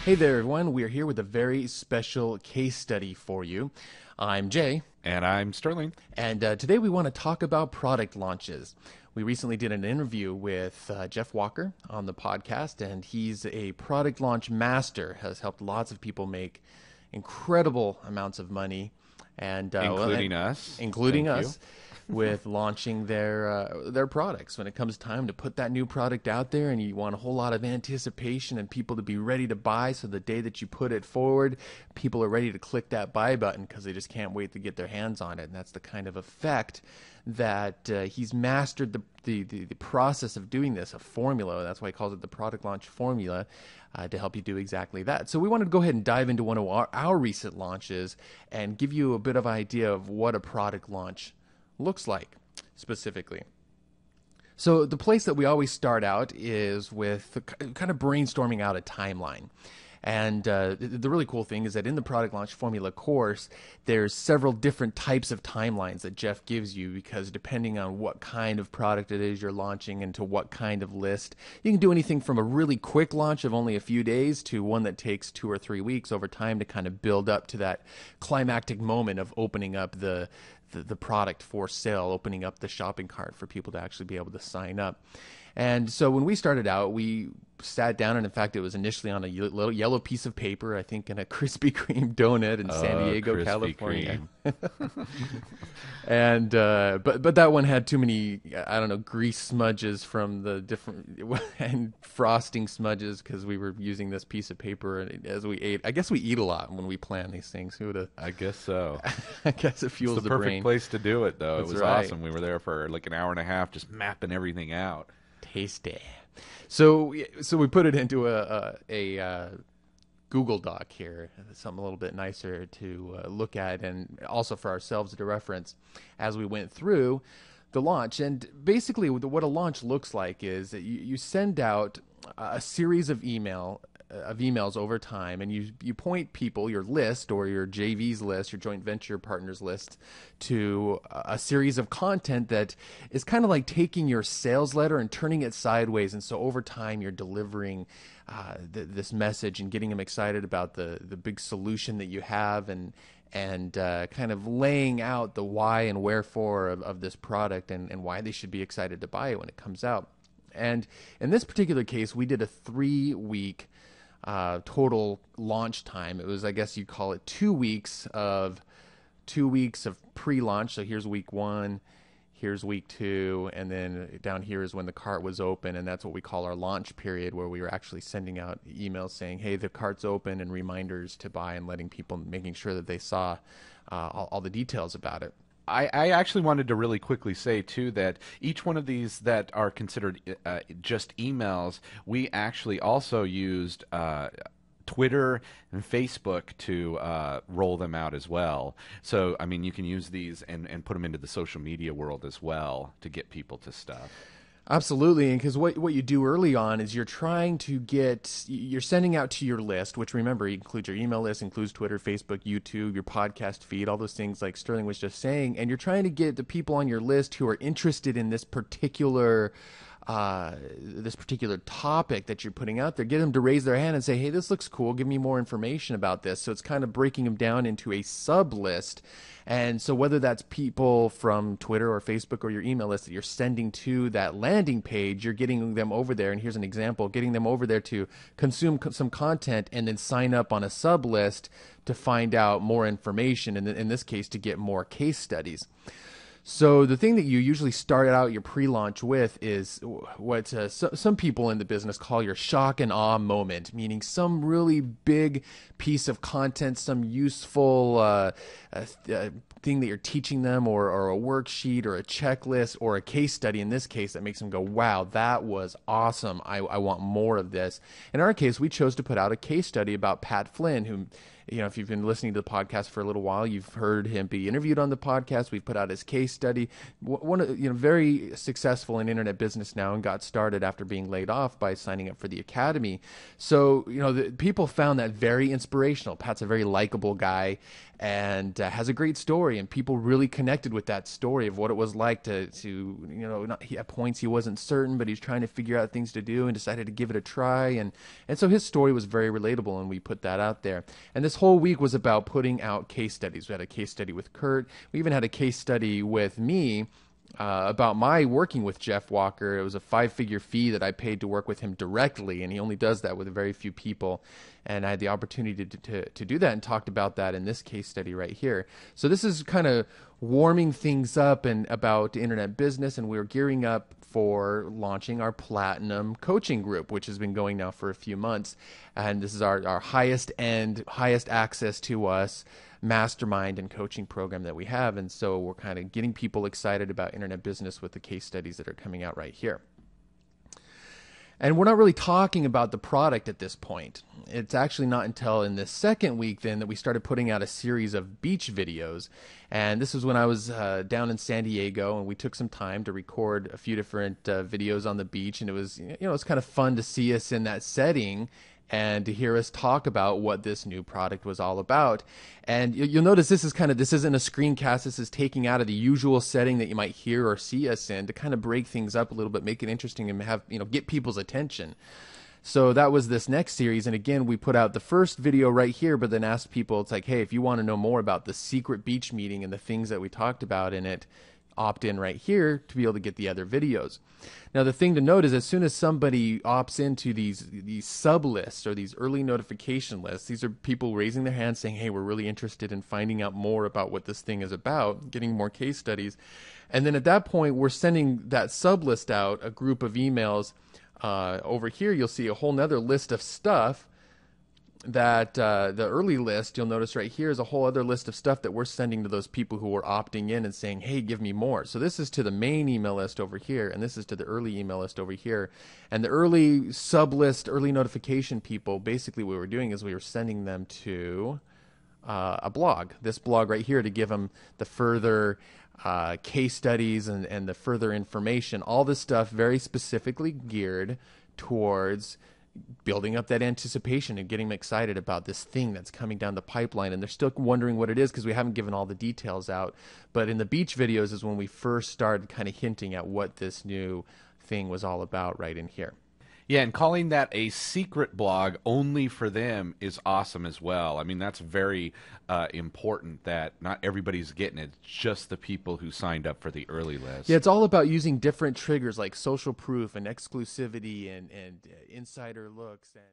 Hey there, everyone. We are here with a very special case study for you. I'm Jay. And I'm Sterling. And today we want to talk about product launches. We recently did an interview with Jeff Walker on the podcast, and he's a product launch master, has helped lots of people make incredible amounts of money. And Including us. Including Thank us. With launching their products. When it comes time to put that new product out there and you want a whole lot of anticipation and people to be ready to buy, so the day that you put it forward, people are ready to click that buy button because they just can't wait to get their hands on it. And that's the kind of effect that he's mastered the process of doing this, a formula. That's why he calls it the product launch formula, to help you do exactly that. So we wanted to go ahead and dive into one of our recent launches and give you a bit of idea of what a product launch looks like specifically. So the place that we always start out is with kind of brainstorming out a timeline. And the really cool thing is that in the product launch formula course, there's several different types of timelines that Jeff gives you, because depending on what kind of product it is you're launching and to what kind of list, you can do anything from a really quick launch of only a few days to one that takes 2 or 3 weeks over time to kind of build up to that climactic moment of opening up the product for sale, opening up the shopping cart for people to actually be able to sign up. And so when we started out, we sat down, and in fact, it was initially on a little yellow piece of paper, I think in a Krispy Kreme donut in San Diego, Krispy California. And but that one had too many, I don't know, grease smudges from the different and frosting smudges because we were using this piece of paper as we ate. I guess we eat a lot when we plan these things. Who would have? I guess so. I guess it fuels It's the the perfect brain. place to do it, though. That's It was right. awesome. We were there for like an hour and a half just mapping everything out. Tasty. So we put it into a Google Doc here, something a little bit nicer to look at, and also for ourselves to reference as we went through the launch. And basically what a launch looks like is that you send out a series of emails over time, and you point people, your list or your JV's list, your joint venture partners list, to a series of content that is kind of like taking your sales letter and turning it sideways. And so over time you're delivering this message and getting them excited about the big solution that you have, and kind of laying out the why and wherefore of this product and why they should be excited to buy it when it comes out. And in this particular case, we did a 3-week total launch time. It was, I guess you'd call it 2 weeks of pre-launch. So here's week 1, here's week 2, and then down here is when the cart was open, and that's what we call our launch period, where we were actually sending out emails saying, hey, the cart's open, and reminders to buy, and letting people, making sure that they saw all the details about it. I actually wanted to really quickly say, too, that each one of these that are considered just emails, we actually also used Twitter and Facebook to roll them out as well. So, I mean, you can use these and put them into the social media world as well to get people to stuff. Absolutely, and because what you do early on is you're sending out to your list, which, remember, includes your email list, includes Twitter, Facebook, YouTube, your podcast feed, all those things like Sterling was just saying, and you're trying to get the people on your list who are interested in this particular topic that you're putting out there, get them to raise their hand and say, hey, this looks cool, give me more information about this. So it's kind of breaking them down into a sub list. And so whether that's people from Twitter or Facebook or your email list that you're sending to that landing page, you're getting them over there. And here's an example, getting them over there to consume some content and then sign up on a sub list to find out more information, and in this case, to get more case studies. So the thing that you usually start out your pre-launch with is what some people in the business call your shock and awe moment, meaning some really big piece of content, some useful thing that you're teaching them, or a worksheet or a checklist or a case study in this case that makes them go, wow, that was awesome. I want more of this. In our case, we chose to put out a case study about Pat Flynn, who, if you've been listening to the podcast for a little while, you've heard him be interviewed on the podcast. We've put out his case case study. One of, very successful in internet business now, and got started after being laid off by signing up for the academy. So, people found that very inspirational. Pat's a very likable guy and has a great story, and people really connected with that story of what it was like to at points he wasn't certain, but he's trying to figure out things to do and decided to give it a try. And so his story was very relatable, and we put that out there. And this whole week was about putting out case studies. We had a case study with Kurt. We even had a case study with me about my working with Jeff Walker. It was a 5-figure fee that I paid to work with him directly, and he only does that with very few people. And I had the opportunity to do that, and talked about that in this case study right here. So this is kind of warming things up and about internet business, and we're gearing up for launching our Platinum coaching group, which has been going now for a few months. And this is our highest end, highest access to us mastermind and coaching program that we have. And so we're kind of getting people excited about internet business with the case studies that are coming out right here. And we're not really talking about the product at this point. It's actually not until in the second week then that we started putting out a series of beach videos. And this was when I was down in San Diego, and we took some time to record a few different videos on the beach. And it was, it's kind of fun to see us in that setting and to hear us talk about what this new product was all about. And you'll notice this isn't a screencast. This is taking out of the usual setting that you might hear or see us in to kind of break things up a little bit, make it interesting, and have, get people's attention. So that was this next series. And again, we put out the first video right here, but then asked people, it's like, hey, if you want to know more about the secret beach meeting and the things that we talked about in it, opt in right here to be able to get the other videos. Now, the thing to note is as soon as somebody opts into these sub lists or these early notification lists, these are people raising their hands saying, hey, we're really interested in finding out more about what this thing is about, getting more case studies. And then at that point, we're sending that sub list out, a group of emails. Over here, you'll see a whole nother list of stuff that the early list, you'll notice right here, is a whole other list of stuff that we're sending to those people who are opting in and saying, hey, give me more. So this is to the main email list over here, and this is to the early email list over here. And the early sub list, early notification people, basically what we were doing is we were sending them to a blog, this blog right here, to give them the further case studies and the further information, all this stuff very specifically geared towards building up that anticipation and getting them excited about this thing that's coming down the pipeline. And they're still wondering what it is because we haven't given all the details out. But in the beach videos is when we first started kind of hinting at what this new thing was all about right in here. Yeah, and calling that a secret blog only for them is awesome as well. I mean, that's very important that not everybody's getting it, just the people who signed up for the early list. Yeah, it's all about using different triggers like social proof and exclusivity and insider looks and